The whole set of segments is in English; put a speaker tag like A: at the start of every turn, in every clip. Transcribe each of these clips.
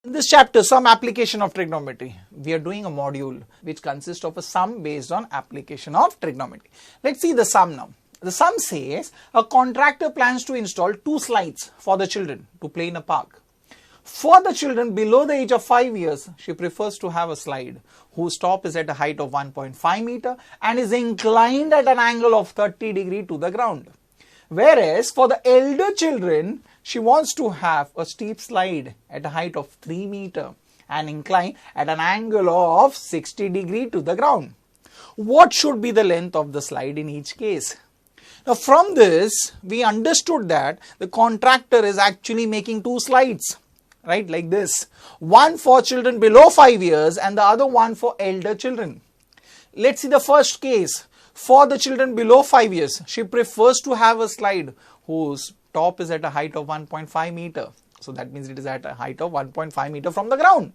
A: In this chapter, Sum Application of Trigonometry, we are doing a module which consists of a sum based on application of trigonometry. Let's see the sum now. The sum says a contractor plans to install 2 slides for the children to play in a park. For the children below the age of 5 years, she prefers to have a slide whose top is at a height of 1.5 meter and is inclined at an angle of 30 degree to the ground. Whereas for the elder children, she wants to have a steep slide at a height of 3 meter and inclined at an angle of 60 degree to the ground. What should be the length of the slide in each case? Now from this, we understood that the contractor is actually making 2 slides, right, like this. One for children below 5 years and the other one for elder children. Let's see the first case. For the children below 5 years, she prefers to have a slide whose top is at a height of 1.5 meter. So that means it is at a height of 1.5 meter from the ground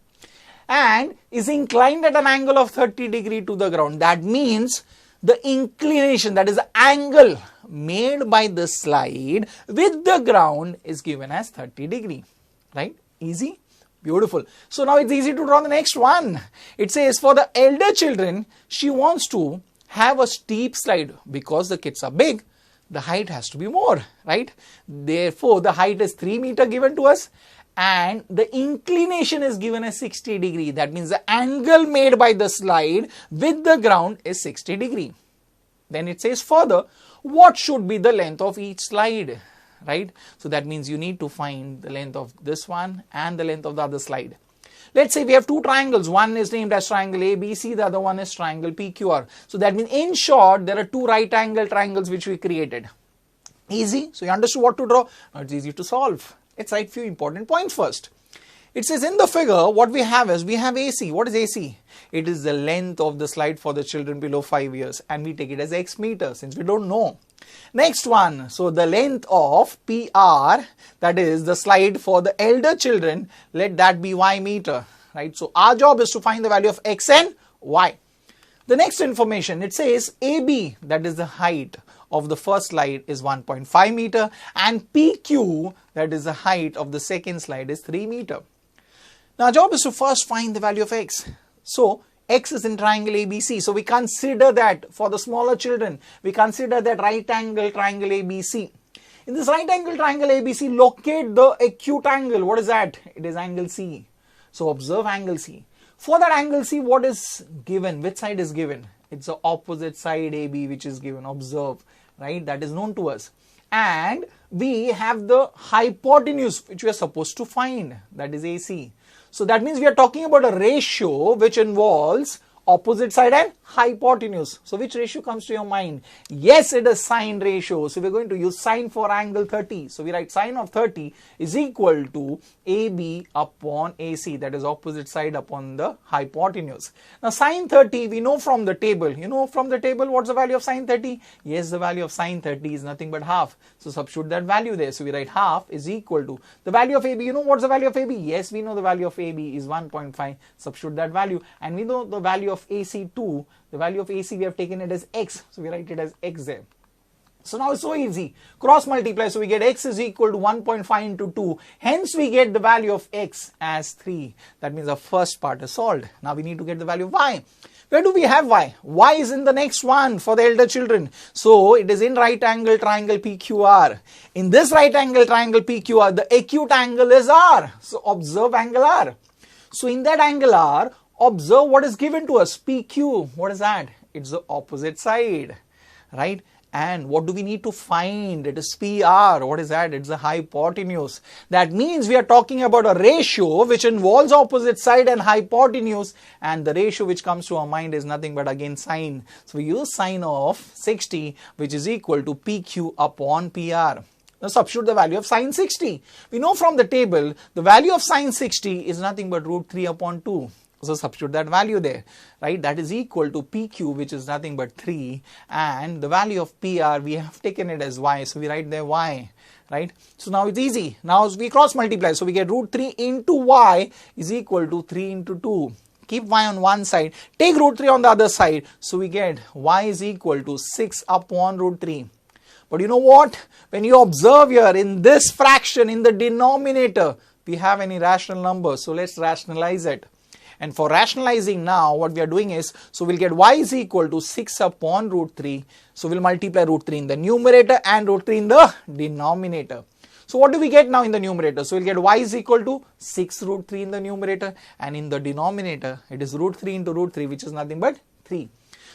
A: and is inclined at an angle of 30 degree to the ground. That means the inclination, that is the angle made by the slide with the ground, is given as 30 degree, right? Easy? Beautiful. So now it's easy to draw the next one. It says for the elder children, she wants to have a steep slide because the kids are big. The height has to be more, right? Therefore, the height is 3 meter given to us and the inclination is given as 60 degree. That means the angle made by the slide with the ground is 60 degree. Then it says further, what should be the length of each slide, right? So that means you need to find the length of this one and the length of the other slide. Let's say we have 2 triangles. One is named as triangle ABC, the other one is triangle PQR. So that means in short, there are 2 right angle triangles which we created. Easy? So you understood what to draw? Now it's easy to solve. Let's write few important points first. It says in the figure, what we have is, we have AC. What is AC? It is the length of the slide for the children below 5 years and we take it as X meter since we don't know. Next one, so the length of PR, that is the slide for the elder children, let that be Y meter, right? So our job is to find the value of X and Y. The next information, it says AB, that is the height of the first slide, is 1.5 meter and PQ, that is the height of the second slide, is 3 meter. Now our job is to first find the value of X. So X is in triangle ABC. So we consider that for the smaller children, we consider that right angle triangle ABC. In this right angle triangle ABC, locate the acute angle. What is that? It is angle C. So observe angle C. For that angle C, what is given? Which side is given? It's the opposite side AB which is given. Observe, right? That is known to us. And we have the hypotenuse which we are supposed to find. That is AC. So that means we are talking about a ratio which involves opposite side and hypotenuse. So which ratio comes to your mind? Yes, it is sine ratio. So we are going to use sine for angle 30. So we write sine of 30 is equal to AB upon AC, that is opposite side upon the hypotenuse. Now sine 30 we know from the table. You know from the table what's the value of sine 30? Yes, the value of sine 30 is nothing but half. So substitute that value there. So we write half is equal to the value of AB. You know what's the value of AB? Yes, we know the value of AB is 1.5. Substitute that value and we know the value of AC 2. The value of AC we have taken it as X. So we write it as X there. So now it's so easy. Cross multiply. So we get X is equal to 1.5 into 2. Hence we get the value of X as 3. That means the first part is solved. Now we need to get the value of Y. Where do we have Y? Y is in the next one for the elder children. So it is in right angle triangle PQR. In this right angle triangle PQR, the acute angle is R. So observe angle R. So in that angle R, observe what is given to us. PQ. What is that? It's the opposite side, right? And what do we need to find? It is PR. What is that? It's the hypotenuse. That means we are talking about a ratio which involves opposite side and hypotenuse. And the ratio which comes to our mind is nothing but again sine. So we use sine of 60 which is equal to PQ upon PR. Now substitute the value of sine 60. We know from the table the value of sine 60 is nothing but root 3 upon 2. So substitute that value there, right? That is equal to PQ, which is nothing but 3. And the value of PR, we have taken it as Y. So we write there Y, right? So now it's easy. Now we cross multiply. So we get root 3 into Y is equal to 3 into 2. Keep Y on one side. Take root 3 on the other side. So we get Y is equal to 6 upon root 3. But you know what? When you observe here in this fraction in the denominator, we have any rational numbers. So let's rationalize it. And for rationalizing now, what we are doing is, so we'll get y is equal to 6 upon root 3. So we'll multiply root 3 in the numerator and root 3 in the denominator. So what do we get now in the numerator? So we'll get y is equal to 6 root 3 in the numerator, and in the denominator it is root 3 into root 3, which is nothing but 3.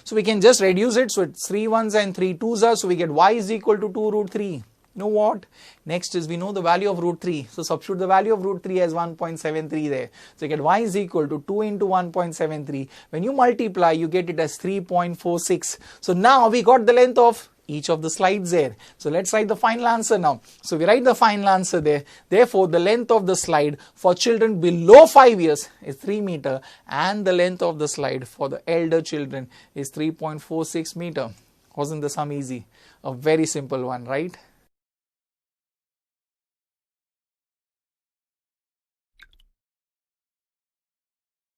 A: So we can just reduce it. So it's 3 ones and 3 twos are, so we get y is equal to 2 root 3. You know what? Next is, we know the value of root 3. So substitute the value of root 3 as 1.73 there. So you get y is equal to 2 into 1.73. When you multiply, you get it as 3.46. So now we got the length of each of the slides there. So let's write the final answer now. So we write the final answer there. Therefore, the length of the slide for children below 5 years is 3 meter, and the length of the slide for the elder children is 3.46 meter. Wasn't the sum easy? A very simple one, right?